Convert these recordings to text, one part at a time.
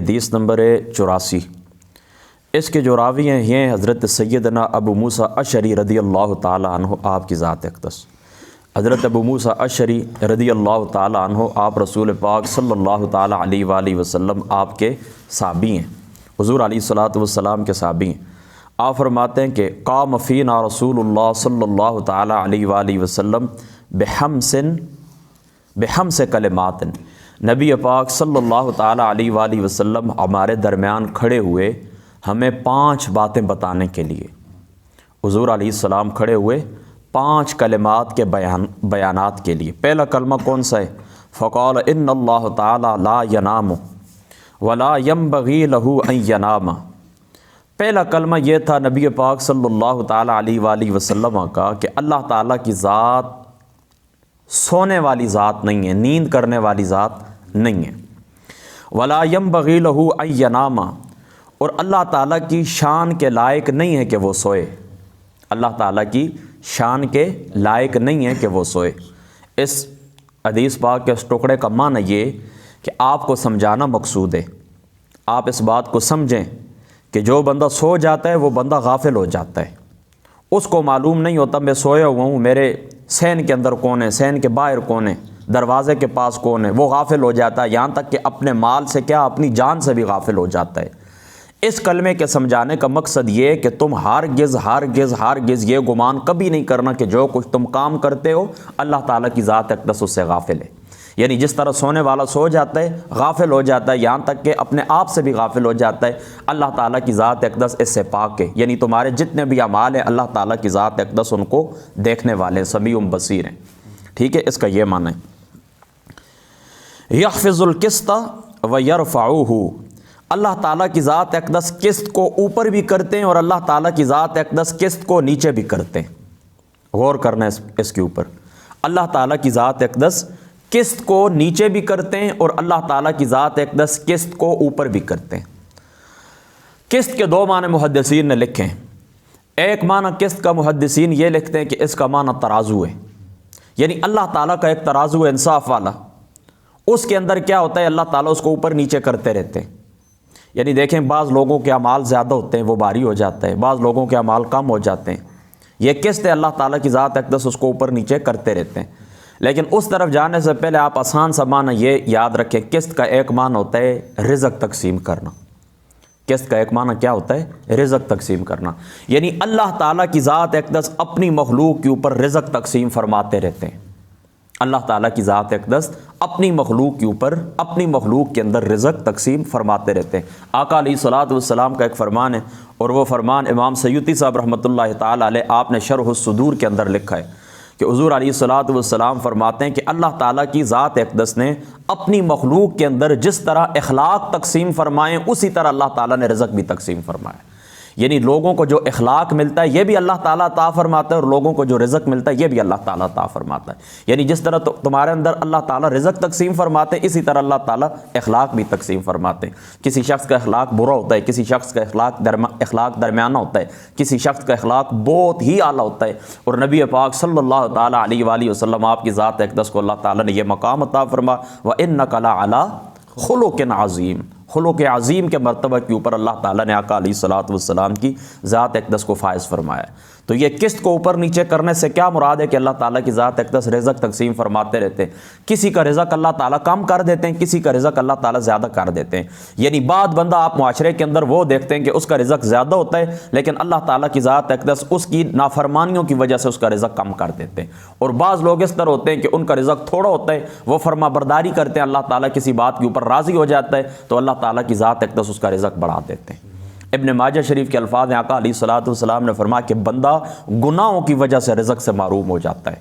حدیث نمبر 84۔ اس کے جو راوی ہیں یہ حضرت سیدنا ابو موسیٰ اشعری رضی اللہ تعالیٰ عنہ، آپ کی ذات اقدس۔ حضرت ابو موسیٰ اشعری رضی اللہ تعالیٰ عنہ آپ رسول پاک صلی اللہ تعالیٰ علیہ وآلہ وسلم آپ کے صحابی ہیں، حضور علیہ الصلاۃ والسلام کے صحابی ہیں۔ آپ فرماتے ہیں کہ قام فینا رسول اللہ صلی اللہ تعالیٰ علیہ وآلہ وسلم بحمس کلمات، نبی پاک صلی اللہ تعالیٰ علیہ وآلہ وسلم ہمارے درمیان کھڑے ہوئے ہمیں 5 باتیں بتانے کے لیے۔ حضور علیہ السلام کھڑے ہوئے 5 کلمات کے بیانات کے لیے۔ پہلا کلمہ کون سا ہے؟ فقال ان اللہ تعالیٰ لا ینام ولا ينبغي له ان ینام۔ پہلا کلمہ یہ تھا نبی پاک صلی اللہ تعالیٰ علیہ وآلہ وسلم کا کہ اللہ تعالیٰ کی ذات سونے والی ذات نہیں ہے، نیند کرنے والی ذات نہیں ہے۔ ولا ينبغي له ان ینام، اور اللہ تعالیٰ کی شان کے لائق نہیں ہے کہ وہ سوئے۔ اللہ تعالیٰ کی شان کے لائق نہیں ہے کہ وہ سوئے۔ اس حدیث پاک کے اس ٹکڑے کا معنی یہ کہ آپ کو سمجھانا مقصود ہے۔ آپ اس بات کو سمجھیں کہ جو بندہ سو جاتا ہے وہ بندہ غافل ہو جاتا ہے، اس کو معلوم نہیں ہوتا میں سویا ہوا ہوں، میرے صحن کے اندر کون ہے، صحن کے باہر کون ہے، دروازے کے پاس کون ہے، وہ غافل ہو جاتا ہے، یہاں تک کہ اپنے مال سے کیا اپنی جان سے بھی غافل ہو جاتا ہے۔ اس کلمے کے سمجھانے کا مقصد یہ کہ تم ہرگز ہرگز ہرگز یہ گمان کبھی نہیں کرنا کہ جو کچھ تم کام کرتے ہو اللہ تعالیٰ کی ذات اقدس اس سے غافل ہے۔ یعنی جس طرح سونے والا سو جاتا ہے، غافل ہو جاتا ہے، یہاں تک کہ اپنے آپ سے بھی غافل ہو جاتا ہے، اللہ تعالیٰ کی ذات اقدس اس سے پاک ہے۔ یعنی تمہارے جتنے بھی اعمال ہیں اللہ تعالیٰ کی ذات اقدس ان کو دیکھنے والے ہیں، سمیع بصیر ہیں۔ ٹھیک ہے، اس کا یہ معنی ہے یحفظ القسط ویرفعہ، اللہ تعالیٰ کی ذات اقدس قسط کو اوپر بھی کرتے ہیں اور اللہ تعالیٰ کی ذات اقدس قسط کو نیچے بھی کرتے ہیں۔ غور کرنا ہے اس کے اوپر۔ اللہ تعالیٰ کی ذات اقدس قسط کو نیچے بھی کرتے ہیں اور اللہ تعالیٰ کی ذات اقدس قسط کو اوپر بھی کرتے ہیں۔ قسط کے 2 معنی محدثین نے لکھے ہیں۔ ایک معنی قسط کا محدثین یہ لکھتے ہیں کہ اس کا معنی ترازو ہے، یعنی اللہ تعالیٰ کا ایک ترازو ہے انصاف والا، اس کے اندر کیا ہوتا ہے اللہ تعالیٰ اس کو اوپر نیچے کرتے رہتے ہیں۔ یعنی دیکھیں بعض لوگوں کے اعمال زیادہ ہوتے ہیں وہ بھاری ہو جاتا ہے، بعض لوگوں کے اعمال کم ہو جاتے ہیں۔ یہ قسط ہے، اللہ تعالیٰ کی ذات اقدس اس کو اوپر نیچے کرتے رہتے ہیں۔ لیکن اس طرف جانے سے پہلے آپ آسان سا معنی یہ یاد رکھیں، قسط کا ایک معنی ہوتا ہے رزق تقسیم کرنا۔ قسط کا ایک معنی کیا ہوتا ہے؟ رزق تقسیم کرنا۔ یعنی اللہ تعالیٰ کی ذات اقدس اپنی مخلوق کے اوپر رزق تقسیم فرماتے رہتے ہیں۔ اللہ تعالیٰ کی ذات اقدس اپنی مخلوق کے اوپر اپنی مخلوق کے اندر رزق تقسیم فرماتے رہتے ہیں۔ آقا علیہ الصلاۃ والسلام کا ایک فرمان ہے، اور وہ فرمان امام سیوطی صاحب رحمۃ اللہ تعالیٰ علیہ آپ نے شرح الصدور کے اندر لکھا ہے کہ حضور علیہ الصلاۃ والسلام فرماتے ہیں کہ اللہ تعالیٰ کی ذات اقدس نے اپنی مخلوق کے اندر جس طرح اخلاق تقسیم فرمائے اسی طرح اللہ تعالیٰ نے رزق بھی تقسیم فرمایا۔ یعنی لوگوں کو جو اخلاق ملتا ہے یہ بھی اللہ تعالیٰ عطا فرماتا ہے، اور لوگوں کو جو رزق ملتا ہے یہ بھی اللہ تعالیٰ عطا فرماتا ہے۔ یعنی جس طرح تمہارے اندر اللہ تعالیٰ رزق تقسیم فرماتے ہیں اسی طرح اللہ تعالیٰ اخلاق بھی تقسیم فرماتے ہیں۔ کسی شخص کا اخلاق برا ہوتا ہے، کسی شخص کا اخلاق درمیانہ ہوتا ہے، کسی شخص کا اخلاق بہت ہی اعلیٰ ہوتا ہے، اور نبی پاک صلی اللہ تعالیٰ علیہ وآلہ وسلم آپ کی ذات اقدس کو اللہ تعالیٰ نے یہ مقام عطا فرمایا وَإِنَّكَ لَعَلَىٰ خُلُقٍ عَظِيمٍ، خلق عظیم کے مرتبہ کے اوپر اللہ تعالیٰ نے آقا علیہ الصلاۃ والسلام کی ذات اقدس کو فائز فرمایا ہے۔ تو یہ قسط کو اوپر نیچے کرنے سے کیا مراد ہے کہ اللہ تعالیٰ کی ذات اقدس رزق تقسیم فرماتے رہتے ہیں۔ کسی کا رزق اللہ تعالیٰ کم کر دیتے ہیں، کسی کا رزق اللہ تعالیٰ زیادہ کر دیتے ہیں۔ یعنی بعض بندہ آپ معاشرے کے اندر وہ دیکھتے ہیں کہ اس کا رزق زیادہ ہوتا ہے لیکن اللہ تعالیٰ کی ذات اقدس اس کی نافرمانیوں کی وجہ سے اس کا رزق کم کر دیتے ہیں، اور بعض لوگ اس طرح ہوتے ہیں کہ ان کا رزق تھوڑا ہوتا ہے، وہ فرما برداری کرتے ہیں، اللہ تعالیٰ کسی بات کے اوپر راضی ہو جاتا ہے تو اللہ تعالیٰ کی ذات اقدس اس کا رزق بڑھا دیتے ہیں۔ ابن ماجہ شریف کے الفاظ ہیں، آقا علیہ الصلاۃ والسلام نے فرمایا کہ بندہ گناہوں کی وجہ سے رزق سے محروم ہو جاتا ہے،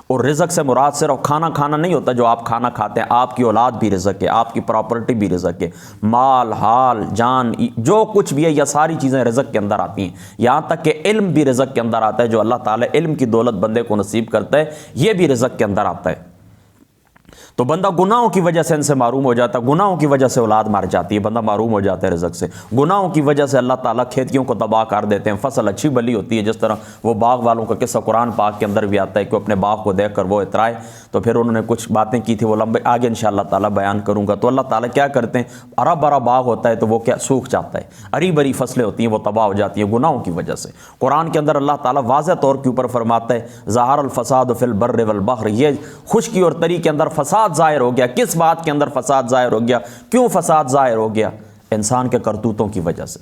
اور رزق سے مراد صرف کھانا نہیں ہوتا جو آپ کھانا کھاتے ہیں، آپ کی اولاد بھی رزق ہے، آپ کی پراپرٹی بھی رزق ہے، مال حال جان جو کچھ بھی ہے یہ ساری چیزیں رزق کے اندر آتی ہیں، یہاں تک کہ علم بھی رزق کے اندر آتا ہے، جو اللہ تعالیٰ علم کی دولت بندے کو نصیب کرتا ہے یہ بھی رزق کے اندر آتا ہے۔ تو بندہ گناہوں کی وجہ سے ان سے محروم ہو جاتا ہے، گناہوں کی وجہ سے اولاد مر جاتی ہے، بندہ محروم ہو جاتا ہے رزق سے، گناہوں کی وجہ سے اللہ تعالیٰ کھیتیوں کو تباہ کر دیتے ہیں، فصل اچھی بلی ہوتی ہے، جس طرح وہ باغ والوں کا قصہ قرآن پاک کے اندر بھی آتا ہے کہ اپنے باغ کو دیکھ کر وہ اترائے، تو پھر انہوں نے کچھ باتیں کی تھی، وہ لمبے آگے انشاءاللہ تعالیٰ بیان کروں گا۔ تو اللہ تعالیٰ کیا کرتے ہیں، ہرا بھرا باغ ہوتا ہے تو وہ کیا سوکھ جاتا ہے، ہری بھری فصلیں ہوتی ہیں وہ تباہ ہو جاتی ہیں گناہوں کی وجہ سے۔ قرآن کے اندر اللہ تعالیٰ واضح طور کے اوپر فرماتا ہے ظہر الفساد فی البر والبحر، یہ خشکی اور تری کے اندر فساد ظاہر ہو گیا۔ کس بات کے اندر فساد ظاہر ہو گیا؟ کیوں فساد ظاہر ہو گیا؟ انسان کے کرتوتوں کی وجہ سے،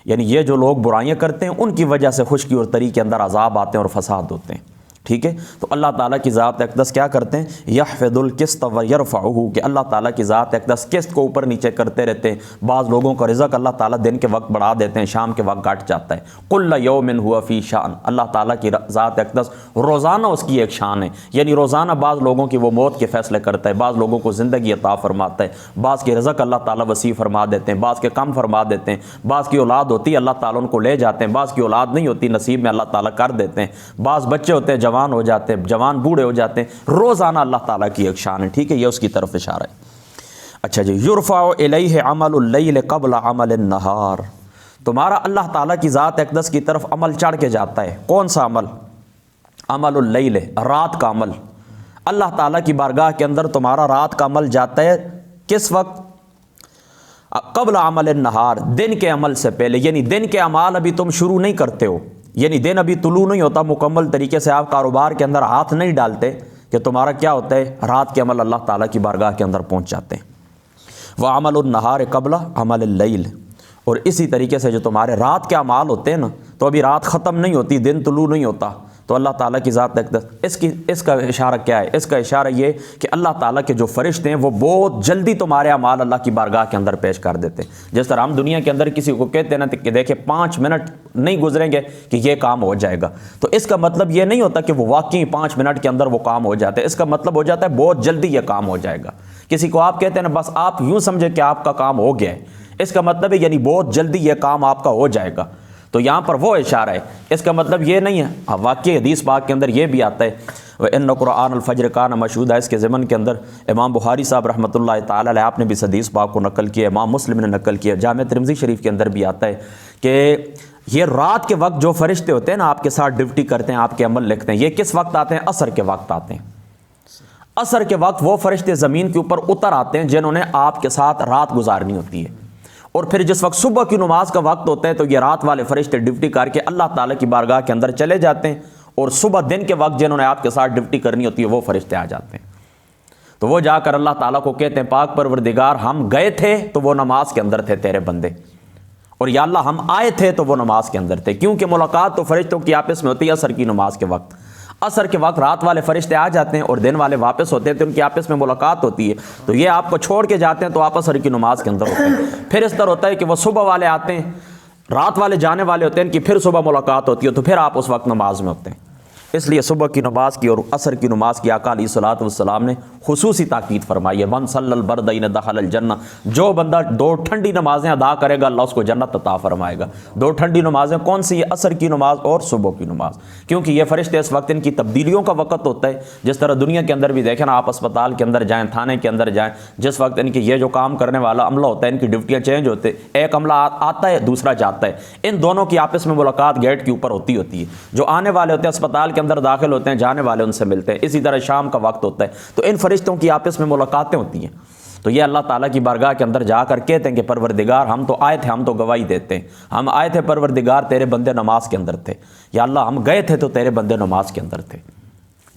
یعنی یہ جو لوگ برائیاں کرتے ہیں ان کی وجہ سے خشکی اور تری کے اندر عذاب آتے ہیں اور فساد ہوتے ہیں، ٹھیک ہے۔ تو اللہ تعالیٰ کی ذات اقدس کیا کرتے ہیں، یحفظ القسط ویرفعہ، کہ اللہ تعالیٰ کی ذات اقدس قسط کو اوپر نیچے کرتے رہتے ہیں۔ بعض لوگوں کا رزق اللہ تعالیٰ دن کے وقت بڑھا دیتے ہیں، شام کے وقت گھٹ جاتا ہے۔ کل یوم ہوا فی شان، اللہ تعالیٰ کی ذات اقدس روزانہ اس کی ایک شان ہے، یعنی روزانہ بعض لوگوں کی وہ موت کے فیصلے کرتا ہے، بعض لوگوں کو زندگی عطا فرماتا ہے، بعض کے رزق اللہ تعالیٰ وسیع فرما دیتے ہیں، بعض کے کم فرما دیتے ہیں، بعض کی اولاد ہوتی ہے اللہ تعالیٰ ان کو لے جاتے ہیں، بعض کی اولاد نہیں ہوتی نصیب میں اللہ تعالیٰ کر دیتے ہیں، بعض بچے ہوتے ہیں جوان ہو جاتے ہیں، جوان بوڑھے ہو جاتے ہیں، روزانہ اللہ تعالیٰ کی ایک شان ہے، ٹھیک ہے، یہ اس کی طرف اشارہ ہے۔ اچھا جی، یرفع الیہ عمل اللیل قبل عمل النہار، تمہارا اللہ تعالیٰ کی ذات اقدس کی طرف عمل چڑھ کے جاتا ہے۔ کون سا عمل؟ عمل اللیل، رات کا عمل۔ اللہ تعالیٰ کی بارگاہ کے اندر تمہارا رات کا عمل جاتا ہے کس وقت؟ قبل عمل النہار، دن کے عمل سے پہلے، یعنی دن کے اعمال ابھی تم شروع نہیں کرتے ہو، یعنی دن ابھی طلوع نہیں ہوتا، مکمل طریقے سے آپ کاروبار کے اندر ہاتھ نہیں ڈالتے کہ تمہارا کیا ہوتا ہے، رات کے عمل اللہ تعالیٰ کی بارگاہ کے اندر پہنچ جاتے ہیں۔ وعمل النہار قبل عمل اللیل، اور اسی طریقے سے جو تمہارے رات کے اعمال ہوتے ہیں نا، تو ابھی رات ختم نہیں ہوتی، دن طلوع نہیں ہوتا، تو اللہ تعالیٰ کی ذات اس کا اشارہ کیا ہے؟ اس کا اشارہ یہ کہ اللہ تعالیٰ کے جو فرشتے ہیں وہ بہت جلدی تمہارے اعمال اللہ کی بارگاہ کے اندر پیش کر دیتے ہیں۔ جس طرح ہم دنیا کے اندر کسی کو کہتے ہیں نا کہ دیکھیں 5 منٹ نہیں گزریں گے کہ یہ کام ہو جائے گا، تو اس کا مطلب یہ نہیں ہوتا کہ وہ واقعی 5 منٹ کے اندر وہ کام ہو جاتا ہے، اس کا مطلب ہو جاتا ہے بہت جلدی یہ کام ہو جائے گا۔ کسی کو آپ کہتے ہیں نا بس آپ یوں سمجھے کہ آپ کا کام ہو گیا ہے، اس کا مطلب ہے یعنی بہت جلدی یہ کام آپ کا ہو جائے گا، تو یہاں پر وہ اشارہ ہے، اس کا مطلب یہ نہیں ہے۔ واقعی حدیث پاک کے اندر یہ بھی آتا ہے وَإِنَّ قُرْآنَ الْفَجْرِ كَانَ مَشْهُودًا، اس کے ضمن کے اندر امام بخاری صاحب رحمۃ اللہ تعالی علیہ آپ نے بھی اس حدیث پاک کو نقل کیا، امام مسلم نے نقل کیا، جامع ترمذی شریف کے اندر بھی آتا ہے کہ یہ رات کے وقت جو فرشتے ہوتے ہیں نا آپ کے ساتھ ڈیوٹی کرتے ہیں، آپ کے عمل لکھتے ہیں، یہ کس وقت آتے ہیں؟ عصر کے وقت آتے ہیں۔ عصر کے وقت وہ فرشتے زمین کے اوپر اتر آتے ہیں جنہوں نے آپ کے ساتھ رات گزارنی ہوتی ہے، اور پھر جس وقت صبح کی نماز کا وقت ہوتا ہے تو یہ رات والے فرشتے ڈیوٹی کر کے اللہ تعالیٰ کی بارگاہ کے اندر چلے جاتے ہیں، اور صبح دن کے وقت جنہوں نے آپ کے ساتھ ڈیوٹی کرنی ہوتی ہے وہ فرشتے آ جاتے ہیں، تو وہ جا کر اللہ تعالیٰ کو کہتے ہیں پاک پروردگار ہم گئے تھے تو وہ نماز کے اندر تھے تیرے بندے، اور یا اللہ ہم آئے تھے تو وہ نماز کے اندر تھے، کیونکہ ملاقات تو فرشتوں کی آپس میں ہوتی ہے عصر کی نماز کے وقت۔ عصر کے وقت رات والے فرشتے آ جاتے ہیں اور دن والے واپس ہوتے ہیں، تو ان کی آپس میں ملاقات ہوتی ہے، تو یہ آپ کو چھوڑ کے جاتے ہیں تو آپ عصر کی نماز کے اندر ہوتے ہیں۔ پھر اس طرح ہوتا ہے کہ وہ صبح والے آتے ہیں، رات والے جانے والے ہوتے ہیں، ان کی پھر صبح ملاقات ہوتی ہے، تو پھر آپ اس وقت نماز میں ہوتے ہیں۔ اس لیے صبح کی نماز کی اور عصر کی نماز کی آقا علیہ الصلوۃ والسلام نے خصوصی تاکید فرمائی ہے، من صلی البردین دخل الجنہ، جو بندہ 2 ٹھنڈی نمازیں ادا کرے گا اللہ اس کو جنت عطا فرمائے گا۔ 2 ٹھنڈی نمازیں کون سی؟ عصر کی نماز اور صبح کی نماز، کیونکہ یہ فرشتے اس وقت ان کی تبدیلیوں کا وقت ہوتا ہے، جس طرح دنیا کے اندر بھی دیکھیں نا، آپ اسپتال کے اندر جائیں، تھانے کے اندر جائیں، جس وقت ان کی یہ جو کام کرنے والا عملہ ہوتا ہے ان کی ڈیوٹیاں چینج ہوتے ہیں، ایک عملہ آتا ہے دوسرا جاتا ہے، ان دونوں کی آپس میں ملاقات گیٹ کے اوپر ہوتی ہے، جو آنے والے ہوتے ہیں اسپتال کے اندر داخل ہوتے ہیں، جانے والے ان سے ملتے ہیں، اسی طرح شام کا وقت ہوتا ہے، تو ان فرشتوں کی آپس میں ملاقاتیں ہوتی ہیں، تو یہ اللہ تعالیٰ کی بارگاہ کے اندر جا کر کہتے ہیں کہ پروردگار ہم تو آئے تھے، ہم تو گواہی دیتے ہیں، ہم آئے تھے پروردگار تیرے بندے نماز کے اندر تھے، یا اللہ ہم گئے تھے تو تیرے بندے نماز کے اندر تھے۔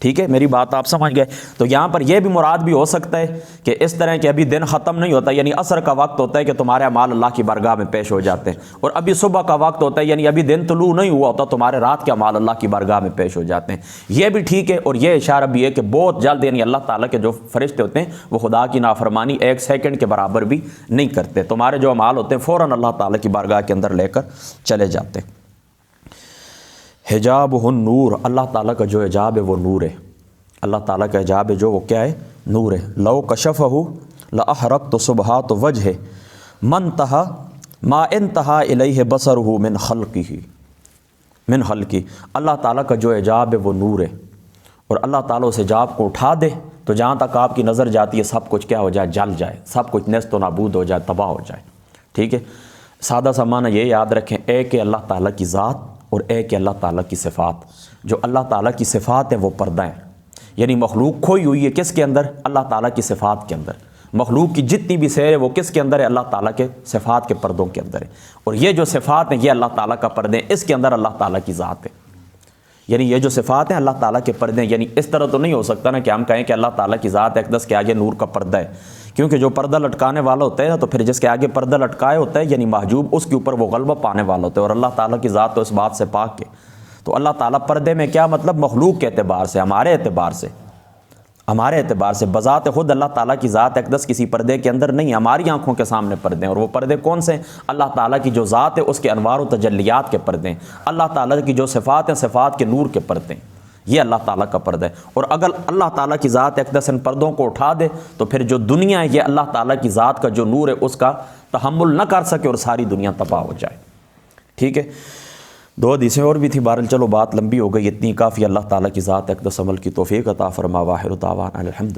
ٹھیک ہے، میری بات آپ سمجھ گئے؟ تو یہاں پر یہ بھی مراد بھی ہو سکتا ہے کہ اس طرح کہ ابھی دن ختم نہیں ہوتا، یعنی عصر کا وقت ہوتا ہے کہ تمہارے اعمال اللہ کی بارگاہ میں پیش ہو جاتے ہیں، اور ابھی صبح کا وقت ہوتا ہے یعنی ابھی دن طلوع نہیں ہوا ہوتا، تمہارے رات کے اعمال اللہ کی بارگاہ میں پیش ہو جاتے ہیں، یہ بھی ٹھیک ہے۔ اور یہ اشارہ بھی ہے کہ بہت جلد یعنی اللہ تعالیٰ کے جو فرشتے ہوتے ہیں وہ خدا کی نافرمانی 1 سیکنڈ کے برابر بھی نہیں کرتے، تمہارے جو اعمال ہوتے ہیں فوراً اللہ تعالیٰ کی بارگاہ کے اندر لے کر چلے جاتے ہیں۔ حجابہ النور، اللہ تعالیٰ کا جو حجاب ہے وہ نور ہے، اللہ تعالیٰ کا حجاب ہے جو وہ کیا ہے؟ نور ہے۔ لو کشفہ لاحرقت صبحات وجہ منتہا ما انتہا الیہ بصرہ من خلقی، اللہ تعالیٰ کا جو حجاب ہے وہ نور ہے، اور اللہ تعالیٰ اس حجاب کو اٹھا دے تو جہاں تک آپ کی نظر جاتی ہے سب کچھ کیا ہو جائے؟ جل جائے، سب کچھ نیست و نابود ہو جائے، تباہ ہو جائے، ٹھیک ہے۔ سادہ سا معنی یہ یاد رکھیں، ایک ہے اللہ تعالیٰ کی ذات اور ایک ہے اللہ تعالیٰ کی صفات۔ جو اللہ تعالیٰ کی صفات ہیں وہ پردہ ہیں، یعنی مخلوق کھوئی ہوئی ہے کس کے اندر؟ اللہ تعالیٰ کی صفات کے اندر۔ مخلوق کی جتنی بھی سیر ہے وہ کس کے اندر ہے؟ اللہ تعالیٰ کے صفات کے پردوں کے اندر ہے، اور یہ جو صفات ہیں یہ اللہ تعالیٰ کا پردے ہیں، اس کے اندر اللہ تعالیٰ کی ذات ہے۔ یعنی یہ جو صفات ہیں اللہ تعالیٰ کے پردے ہیں، یعنی اس طرح تو نہیں ہو سکتا نا کہ ہم کہیں کہ اللہ تعالیٰ کی ذات اقدس کے آگے نور کا پردہ ہے، کیونکہ جو پردہ لٹکانے والا ہوتا ہے نا، تو پھر جس کے آگے پردہ لٹکائے ہوتا ہے یعنی محجوب، اس کے اوپر وہ غلبہ پانے والا ہوتا ہے، اور اللہ تعالیٰ کی ذات تو اس بات سے پاک ہے۔ تو اللہ تعالیٰ پردے میں کیا مطلب؟ مخلوق کے اعتبار سے، ہمارے اعتبار سے بذات خود اللہ تعالیٰ کی ذات اقدس کسی پردے کے اندر نہیں، ہماری آنکھوں کے سامنے پردے ہیں، اور وہ پردے کون سے ہیں؟ اللہ تعالیٰ کی جو ذات ہے اس کے انوار و تجلیات کے پردے ہیں، اللہ تعالیٰ کی جو صفات ہیں صفات کے نور کے پردے ہیں، یہ اللہ تعالیٰ کا پردہ ہے۔ اور اگر اللہ تعالیٰ کی ذات اقدس ان پردوں کو اٹھا دے تو پھر جو دنیا ہے یہ اللہ تعالیٰ کی ذات کا جو نور ہے اس کا تحمل نہ کر سکے اور ساری دنیا تباہ ہو جائے، ٹھیک ہے۔ دو حدیثیں اور بھی تھی، بہرحال چلو بات لمبی ہو گئی، اتنی کافی۔ اللہ تعالیٰ کی ذات اقدس عمل کی توفیق عطا فرما، واخر دعوانا الحمدللہ۔